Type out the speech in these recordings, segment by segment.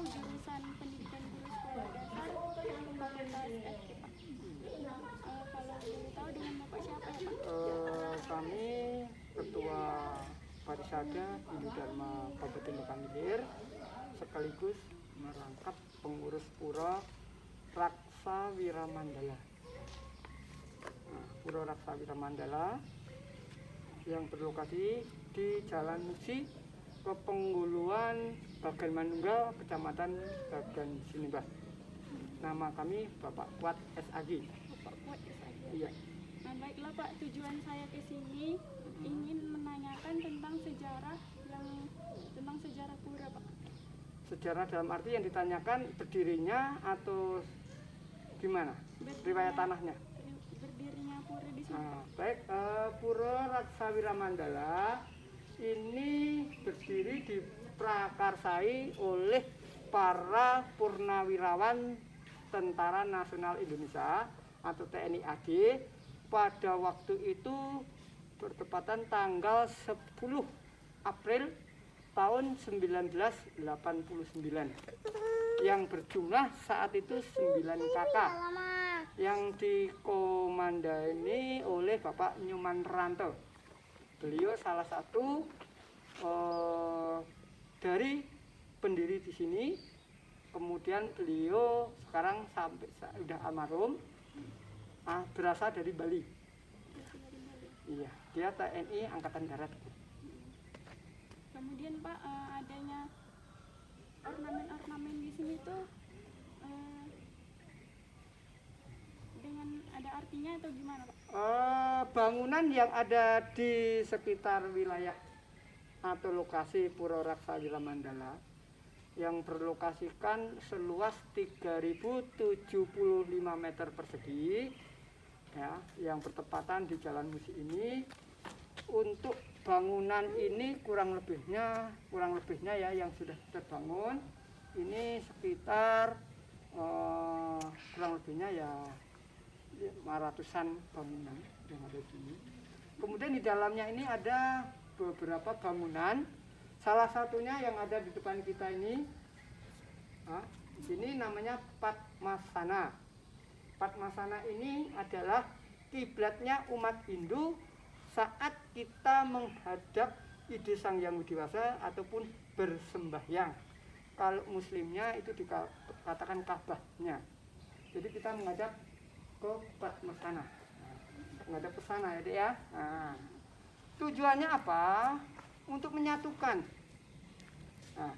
jurusan pendidikan guru sekolah dasar Fakultas FK, Pak. Kalau boleh tahu dengan Bapak siapa ya, Pak? Kami Ketua Parisada Hindu Dharma Kabupaten Lokan Ilir, sekaligus merangkap pengurus Pura Raksa Wiramandala. Pura Raksa Wiramandala yang berlokasi di Jalan Musi, Kepengguluan, Bagan Manunggal, Kecamatan Bagan Sinimbah. Nama kami Bapak Kuat SAG. Bapak Kuat SAG. Iya. Nah, baiklah Pak, tujuan saya ke sini ingin menanyakan tentang sejarah pura, Pak. Sejarah dalam arti yang ditanyakan berdirinya atau gimana? Riwayat tanahnya. Berdirinya pura di sini. Baik, Pura Raksa Wiramandala ini berdiri diprakarsai oleh para purnawirawan Tentara Nasional Indonesia atau TNI AD pada waktu itu bertepatan tanggal 10 April tahun 1989 yang berjumlah saat itu 9 kakak yang dikomandani oleh Bapak Nyuman Ranto. Beliau salah satu dari pendiri di sini. Kemudian beliau sekarang sampai sudah almarhum, berasal dari Bali. Iya, dia TNI Angkatan Darat. Kemudian Pak, adanya ornamen-ornamen di sini tuh dengan ada artinya atau gimana, Pak? Bangunan yang ada di sekitar wilayah atau lokasi Pura Raksa Wiramandala yang berlokasikan seluas 3075 meter persegi, ya, yang bertepatan di Jalan Musi ini. Untuk bangunan ini kurang lebihnya ya yang sudah terbangun ini sekitar kurang lebihnya ya 500-an bangunan yang ada di sini. Kemudian di dalamnya ini ada beberapa bangunan. Salah satunya yang ada di depan kita ini, ini namanya Padmasana. Padmasana ini adalah kiblatnya umat Hindu saat kita menghadap ide Sang Yang Widi Wasa ataupun bersembahyang. Kalau Muslimnya itu dikatakan Ka'bahnya. Jadi kita menghadap ke Padmasana, menghadap ke sana ya, Dek ya. Tujuannya apa? Untuk menyatukan. Nah,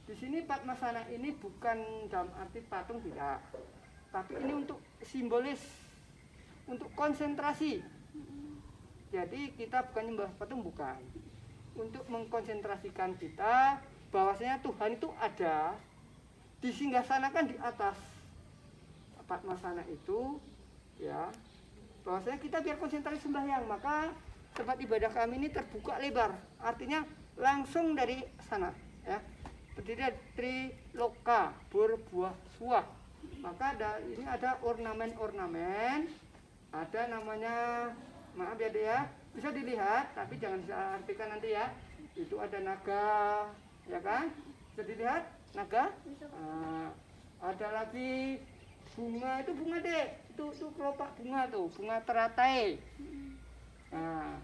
di sini Padmasana ini bukan dalam arti patung tidak, tapi ini untuk simbolis, untuk konsentrasi. Jadi kita bukan nyembah patung, bukan. Untuk mengkonsentrasikan kita bahwasanya Tuhan itu ada, disinggasanakan di atas Padmasana itu, ya. Bahwasanya kita biar konsentrasi sembahyang, maka tempat ibadah kami ini terbuka lebar, artinya langsung dari sana, ya. Berdiri dari Triloka, berbuah suah. Maka ini ada ornamen-ornamen, ada namanya, maaf ya Dek ya, bisa dilihat, tapi jangan diartikan nanti ya. Itu ada naga, ya kan? Bisa dilihat naga. Ada lagi bunga, itu bunga Dek, itu kelopak bunga tuh, bunga teratai. Nah,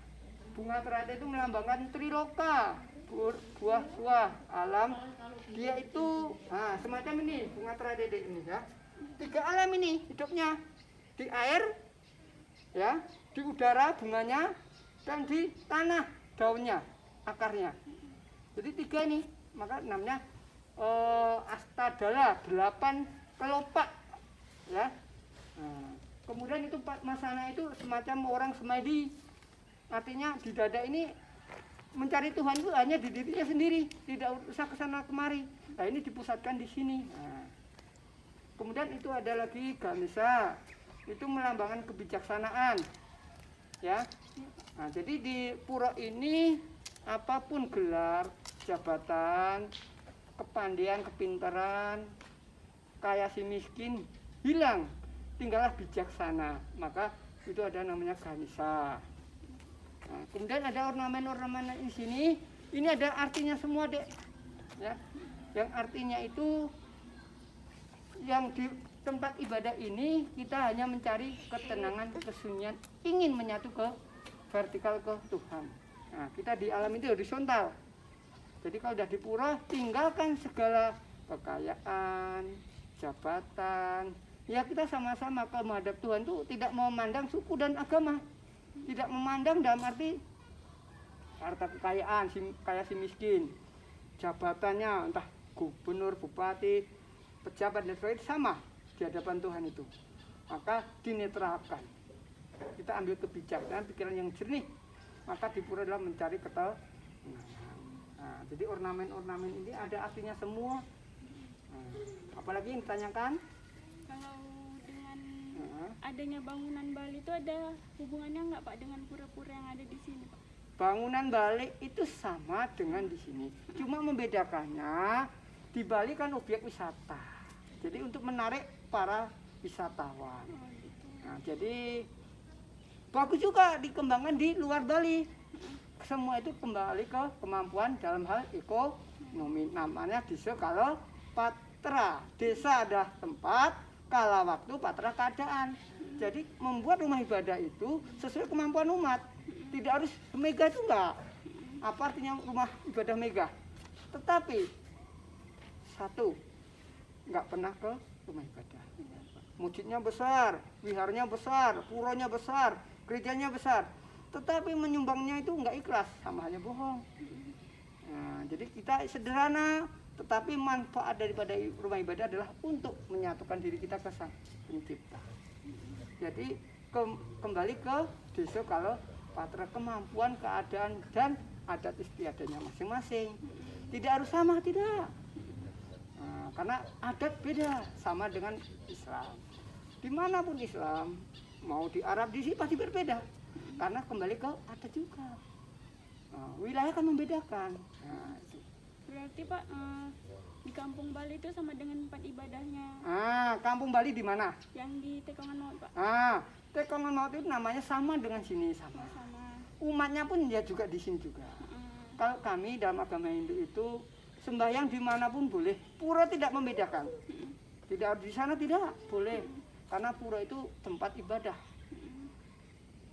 bunga teratai itu melambangkan Triloka, buah suah alam. Dia itu semacam ini bunga teratai ini ya. 3 alam ini hidupnya, di air, ya, di udara bunganya, dan di tanah daunnya, akarnya. Jadi 3 ini, maka namanya Astadala, 8 kelopak, ya. Kemudian itu Padmasana itu semacam orang semedi. Artinya di dada ini mencari Tuhan itu hanya di dirinya sendiri, tidak usah kesana kemari. Nah, ini dipusatkan di sini. Kemudian itu ada lagi Ganesha, itu melambangkan kebijaksanaan, ya. Nah, jadi di pura ini apapun gelar, jabatan, kepandaian, kepintaran, kaya si miskin hilang, tinggallah bijaksana. Maka itu ada namanya Ganesha. Nah, kemudian ada ornamen-ornamen di sini. Ini ada artinya semua Dek, ya. Yang artinya itu yang di tempat ibadah ini kita hanya mencari ketenangan, kesunyian, ingin menyatu ke vertikal ke Tuhan. Nah, kita di alam itu horizontal. Jadi kalau udah di pura, tinggalkan segala kekayaan, jabatan. Ya kita sama-sama kalau menghadap Tuhan tuh tidak memandang suku dan agama. Tidak memandang dalam arti harta kekayaan, kayak si miskin. Jabatannya entah gubernur, bupati, pejabat dan sebagainya sama di hadapan Tuhan itu. Maka dinetralkan. Kita ambil kebijaksanaan, pikiran yang jernih. Maka di pura adalah mencari ketenangan. Nah, jadi ornamen-ornamen ini ada artinya semua. Nah, apalagi yang ditanyakan? Kalau dengan adanya bangunan Bali itu ada hubungannya nggak Pak dengan pura-pura yang ada di sini Pak? Bangunan Bali itu sama dengan di sini. Cuma membedakannya di Bali kan objek wisata. Jadi untuk menarik para wisatawan. Nah, jadi bagus juga dikembangkan di luar Bali. Semua itu kembali ke kemampuan dalam hal ekonomi. Namanya desa kalau patra. Desa adalah tempat, kala waktu, patra keadaan. Jadi membuat rumah ibadah itu sesuai kemampuan umat. Tidak harus mega itu enggak. Apa artinya rumah ibadah mega? Tetapi satu, enggak pernah ke rumah ibadah. Masjidnya besar, wiharnya besar, puronya besar, gerejanya besar. Tetapi menyumbangnya itu enggak ikhlas, sama halnya bohong. Nah, jadi kita sederhana, tetapi manfaat daripada rumah ibadah adalah untuk menyatukan diri kita ke Sang Pencipta. Jadi kembali ke desa kalau patra, kemampuan, keadaan dan adat istiadatnya masing-masing. Tidak harus sama, tidak. Nah, karena adat beda, sama dengan Islam. Dimanapun Islam, mau di Arab di sini pasti berbeda. Karena kembali ke adat juga. Nah, wilayah kan membedakan. Nah, itu. Berarti Pak di Kampung Bali itu sama dengan tempat ibadahnya Kampung Bali di mana? yang di Tekongan Maut Pak? Tekongan Maut itu namanya sama dengan sini sama. Sama. Umatnya pun ya juga di sini juga. Kalau kami dalam agama Hindu itu sembahyang dimanapun boleh. Pura tidak membedakan. Tidak harus di sana, tidak boleh. Karena pura itu tempat ibadah.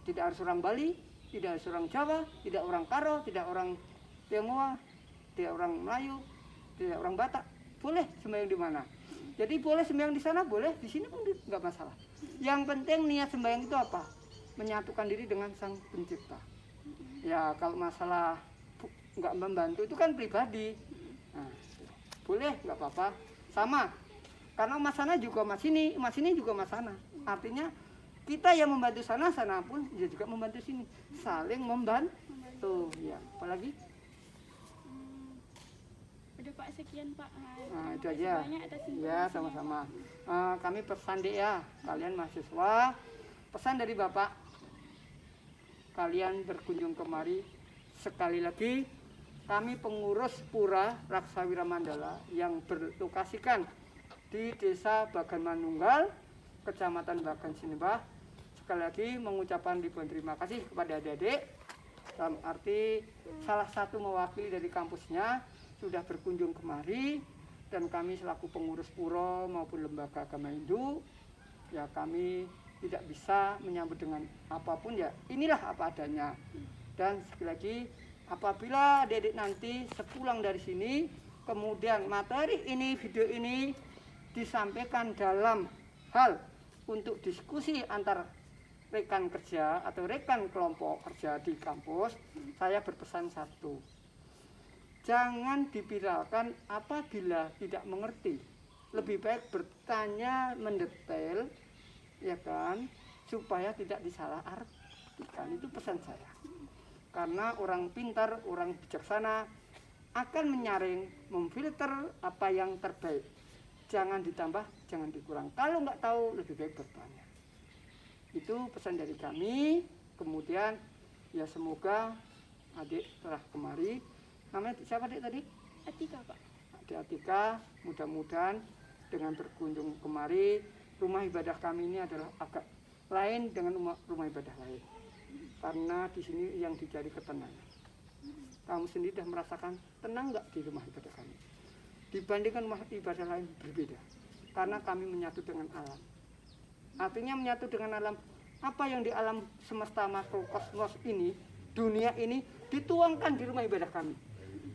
Tidak harus orang Bali, tidak harus orang Jawa, tidak orang Karo, tidak orang Tionghoa, tidak orang Melayu, tidak orang Batak. Boleh sembahyang di mana. Jadi boleh sembahyang di sana, boleh di sini pun nggak masalah. Yang penting niat sembahyang itu apa? Menyatukan diri dengan Sang Pencipta. Ya kalau masalah nggak membantu itu kan pribadi. Nah, boleh nggak apa-apa. Sama. Karena mas sana juga mas sini juga mas sana. Artinya kita yang membantu sana pun dia juga membantu sini. Saling membantu. Ya, apalagi? Udah Pak, sekian Pak. Nah, itu aja. Ya, sama-sama. Kami pesan deh ya, kalian mahasiswa, pesan dari Bapak. Kalian berkunjung kemari sekali lagi. Kami pengurus Pura Raksawira Mandala yang berlokasikan di Desa Bagan Manunggal, Kecamatan Bagan Sinebah. Sekali lagi mengucapkan ribuan terima kasih kepada adik-adik. Dalam arti salah satu mewakili dari kampusnya sudah berkunjung kemari, dan kami selaku pengurus pura maupun lembaga agama Hindu, ya kami tidak bisa menyambut dengan apapun, ya inilah apa adanya. Dan sekali lagi, apabila adik-adik nanti sepulang dari sini, kemudian materi ini, video ini disampaikan dalam hal untuk diskusi antar rekan kerja atau rekan kelompok kerja di kampus, saya berpesan satu. Jangan dipiralkan apabila tidak mengerti. Lebih baik bertanya mendetail, ya kan, supaya tidak disalah artikan. Itu pesan saya. Karena orang pintar, orang bijaksana akan menyaring, memfilter apa yang terbaik. Jangan ditambah, jangan dikurang. Kalau nggak tahu, lebih baik bertanya. Itu pesan dari kami. Kemudian ya semoga adik telah kemari. Namanya siapa adik tadi? Atika Pak. Adik Atika, mudah-mudahan dengan berkunjung kemari, rumah ibadah kami ini adalah agak lain dengan rumah ibadah lain. Karena di sini yang dicari ketenangan. Kamu sendiri sudah merasakan tenang nggak di rumah ibadah kami? Dibandingkan rumah ibadah lain berbeda. karena kami menyatu dengan alam. Artinya menyatu dengan alam, apa yang di alam semesta makrokosmos ini, dunia ini dituangkan di rumah ibadah kami.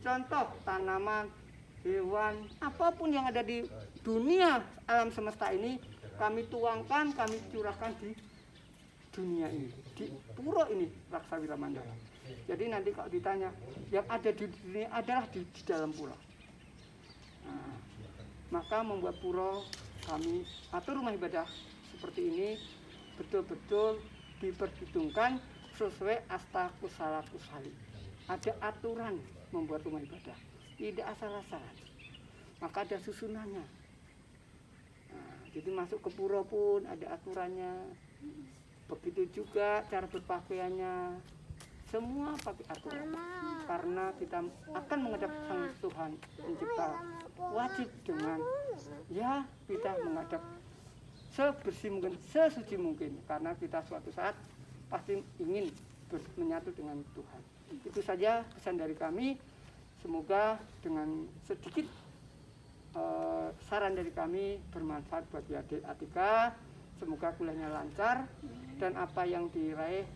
Contoh tanaman, hewan, apapun yang ada di dunia alam semesta ini kami tuangkan, kami curahkan di dunia ini, di pura ini Raksa Wiramandala. Jadi nanti kalau ditanya, yang ada di dunia adalah di dalam pura. Nah, maka membuat pura kami atau rumah ibadah seperti ini betul-betul diperhitungkan sesuai asta kusala kusali. Ada aturan membuat rumah ibadah, tidak asal-asalan. Maka ada susunannya. Nah, jadi masuk ke pura pun ada aturannya. Begitu juga cara berpakaiannya, semua pakai aturan. Karena kita akan menghadap Sang Tuhan Pencipta, wajib dengan ya kita menghadap sebersih mungkin, sesuci mungkin, karena kita suatu saat pasti ingin menyatu dengan Tuhan. Itu saja pesan dari kami. Semoga dengan sedikit saran dari kami bermanfaat buat adik Atika. Semoga kuliahnya lancar dan apa yang diraih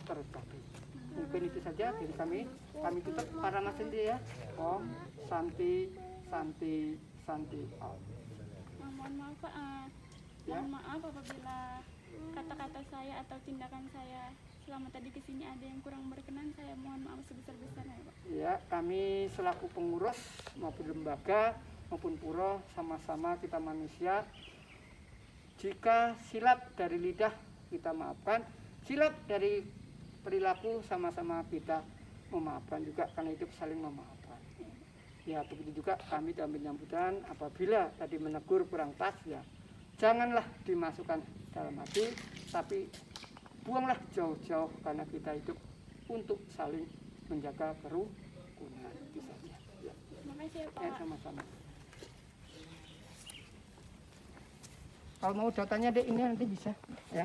tercapai. Mungkin itu saja dari kami. Kami tutup para mas sendiri ya. Om Santi Santi Santi Om. Mohon maaf Pak, mohon maaf apabila kata-kata saya atau tindakan saya selama tadi kesini ada yang kurang berkenan, saya mohon maaf sebesar-besarnya Pak. Ya, kami selaku pengurus maupun lembaga maupun pura sama-sama kita manusia. Jika silap dari lidah kita maafkan, silap dari perilaku sama-sama kita memaafkan juga, karena itu saling memaafkan. Ya begitu juga kami dalam penyambutan apabila tadi menegur kurang pas ya janganlah dimasukkan dalam hati, tapi buanglah jauh-jauh, karena kita hidup untuk saling menjaga kerukunan. Itu saja. Ya. Terima kasih ya Pak. Ya, sama-sama. Kalau mau datanya deh ini nanti bisa ya.